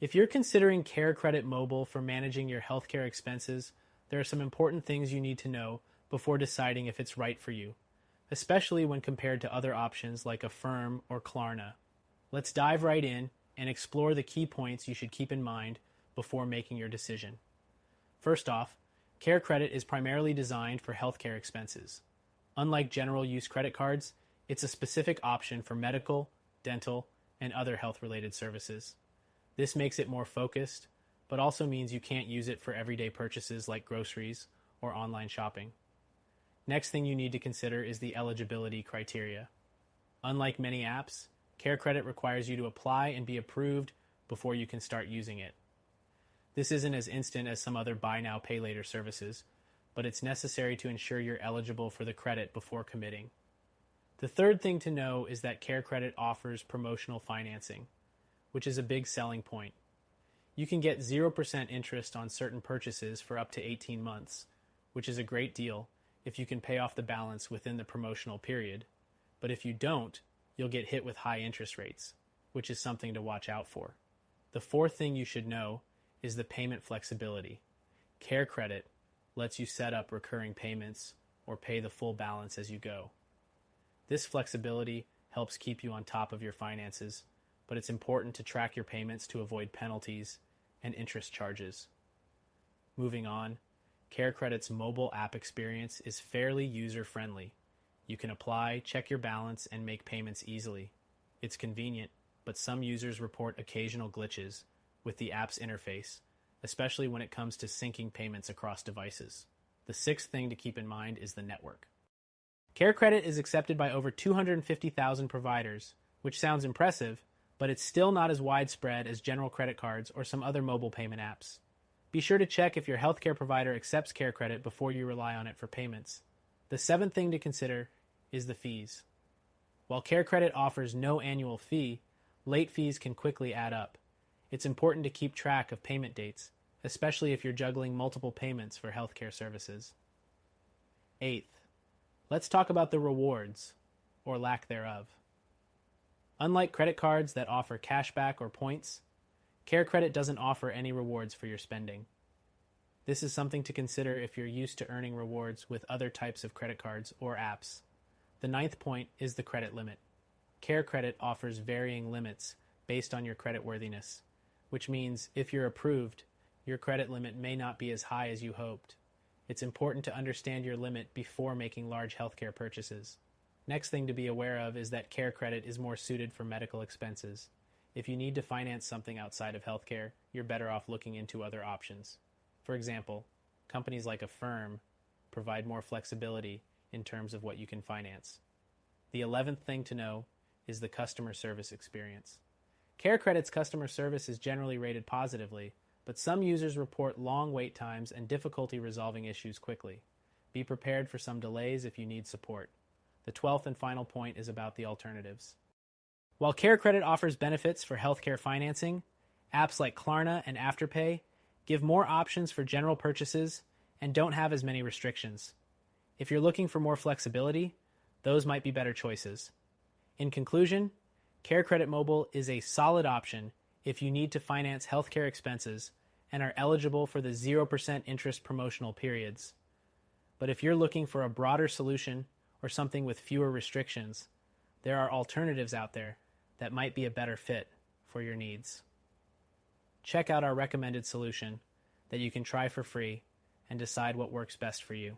If you're considering CareCredit Mobile for managing your healthcare expenses, there are some important things you need to know before deciding if it's right for you, especially when compared to other options like Affirm or Klarna. Let's dive right in and explore the key points you should keep in mind before making your decision. First off, CareCredit is primarily designed for healthcare expenses. Unlike general use credit cards, it's a specific option for medical, dental, and other health-related services. This makes it more focused, but also means you can't use it for everyday purchases like groceries or online shopping. Next thing you need to consider is the eligibility criteria. Unlike many apps, CareCredit requires you to apply and be approved before you can start using it. This isn't as instant as some other buy now, pay later services, but it's necessary to ensure you're eligible for the credit before committing. The third thing to know is that CareCredit offers promotional financing, which is a big selling point. You can get 0% interest on certain purchases for up to 18 months, which is a great deal if you can pay off the balance within the promotional period. But if you don't, you'll get hit with high interest rates, which is something to watch out for. The fourth thing you should know is the payment flexibility. CareCredit lets you set up recurring payments or pay the full balance as you go. This flexibility helps keep you on top of your finances, but it's important to track your payments to avoid penalties and interest charges. Moving on, CareCredit's mobile app experience is fairly user-friendly. You can apply, check your balance, and make payments easily. It's convenient, but some users report occasional glitches with the app's interface, especially when it comes to syncing payments across devices. The sixth thing to keep in mind is the network. CareCredit is accepted by over 250,000 providers, which sounds impressive, but it's still not as widespread as general credit cards or some other mobile payment apps. Be sure to check if your healthcare provider accepts CareCredit before you rely on it for payments. The seventh thing to consider is the fees. While CareCredit offers no annual fee, late fees can quickly add up. It's important to keep track of payment dates, especially if you're juggling multiple payments for healthcare services. Eighth, let's talk about the rewards, or lack thereof. Unlike credit cards that offer cashback or points, CareCredit doesn't offer any rewards for your spending. This is something to consider if you're used to earning rewards with other types of credit cards or apps. The ninth point is the credit limit. CareCredit offers varying limits based on your creditworthiness, which means if you're approved, your credit limit may not be as high as you hoped. It's important to understand your limit before making large healthcare purchases. Next thing to be aware of is that CareCredit is more suited for medical expenses. If you need to finance something outside of healthcare, you're better off looking into other options. For example, companies like Affirm provide more flexibility in terms of what you can finance. The 11th thing to know is the customer service experience. CareCredit's customer service is generally rated positively, but some users report long wait times and difficulty resolving issues quickly. Be prepared for some delays if you need support. The 12th and final point is about the alternatives. While CareCredit offers benefits for healthcare financing, apps like Klarna and Afterpay give more options for general purchases and don't have as many restrictions. If you're looking for more flexibility, those might be better choices. In conclusion, CareCredit Mobile is a solid option if you need to finance healthcare expenses and are eligible for the 0% interest promotional periods. But if you're looking for a broader solution or something with fewer restrictions, there are alternatives out there that might be a better fit for your needs. Check out our recommended solution that you can try for free and decide what works best for you.